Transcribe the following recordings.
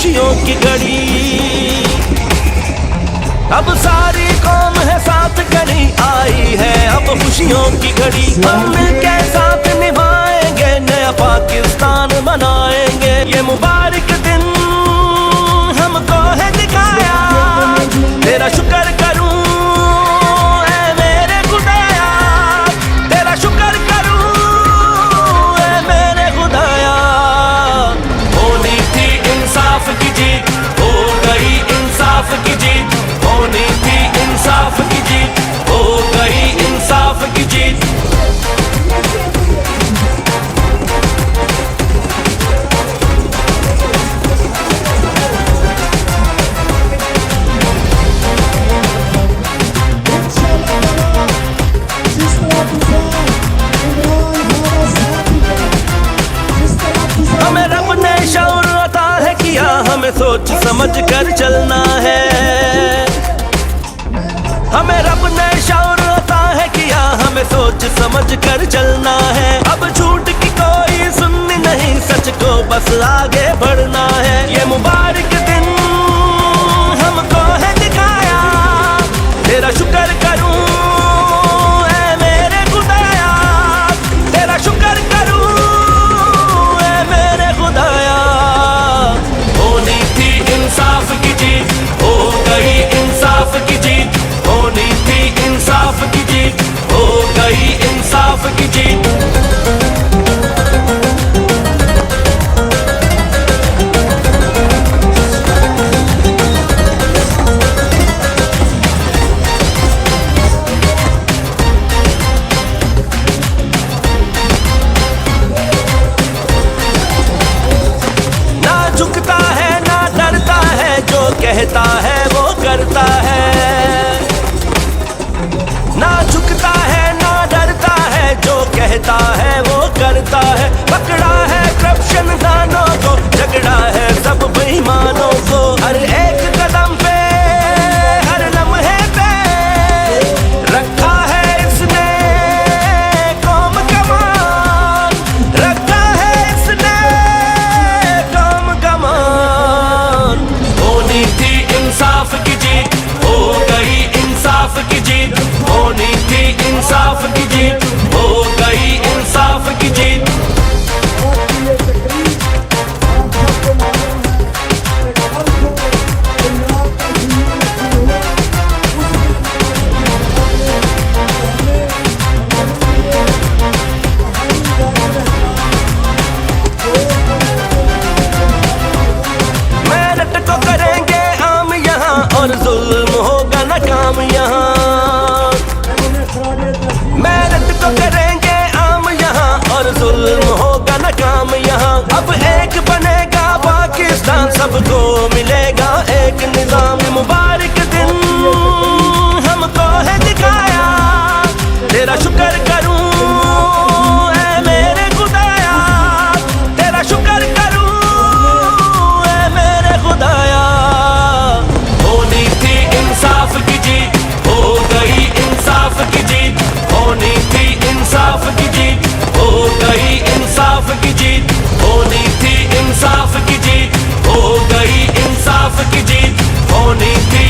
खुशियों की घड़ी। अब सारी कौम है साथ खड़ी, आई है अब खुशियों की घड़ी। हम मिलके साथ निभाएंगे, नया पाकिस्तान बनाएंगे। ये मुबारक दिन हमको है दिखाया, तेरा शुक्र करूं ऐ मेरे खुदाया, तेरा शुक्र करूं ऐ मेरे खुदाया। होनी थी इंसाफ की जीत, हो गई इंसाफ की जीत। होनी थी इंसाफ की जीत, हो गई इंसाफ की जीत। हमें रब ने शौर अता है किया, हमें सोच समझ कर चलना है। हमें रब ने शौर अता है किया, हमें सोच समझ कर चलना है। अब झूठ की कोई सुननी नहीं, सच को बस आगे बढ़ना है। ये मुबारक दिन हमको है दिखाया, तेरा शुक्र करूं ऐ मेरे खुदाया, तेरा शुक्र करूं ऐ मेरे खुदाया। होनी थी इंसाफ की जीत, हो गई इंसाफ की जीत। होनी थी इंसाफ की जीत, हो गई इंसाफ की जीत। ना झुकता है ना डरता है, जो कहता है वो करता है। ना झुकता है ना डरता है, जो कहता है वो करता है। पकड़ा है करप्शन दानों को, झगड़ा है सब बेईमानों को। हर एक कदम पे हर लम्हे पे रखा है इसने कौम का मान, रखा है इसने कौम का मान। होनी थी इंसाफ की जीत, हो गई इंसाफ की जीत। होनी थी इंसाफ की जीत, हो गई इंसाफ की जीत। मेहनत को करेंगे आम यहाँ, और जुल्म होगा न काम यहाँ। मेहनत को करेंगे आम यहाँ, और जुल्म होगा न काम यहाँ। अब एक बनेगा पाकिस्तान, सबको मिलेगा एक निजाम। मुबारक दिन हमको है दिखाया, तेरा शुक्र करूं ऐ मेरे खुदाया, तेरा शुक्र करूं ऐ मेरे खुदाया। होनी थी इंसाफ की जीत, हो गई इंसाफ की जीत। होनी थी इंसाफ की जीत, हो गई इंसाफ की जीत। होनी थी इंसाफ की जीत, हो गई इंसाफ की जीत। होनी थी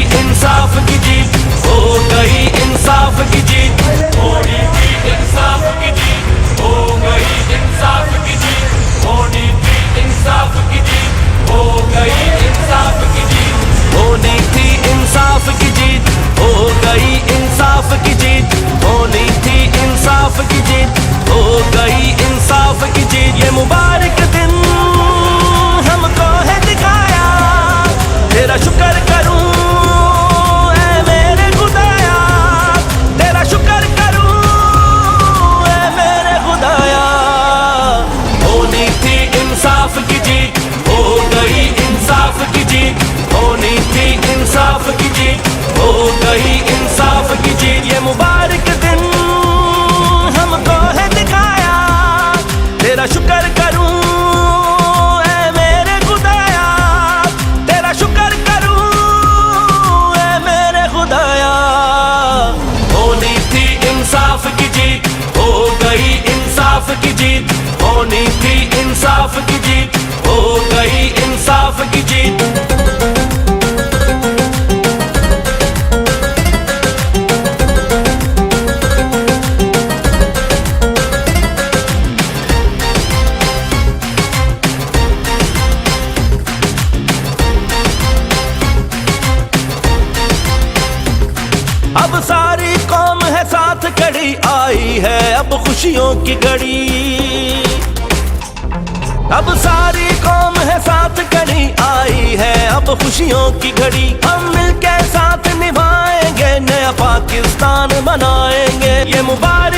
अब खुशियों की घड़ी। अब सारी कौम है साथ खड़ी, आई है अब खुशियों की घड़ी। हम मिलके साथ निभाएंगे, नया पाकिस्तान बनाएंगे। ये मुबारक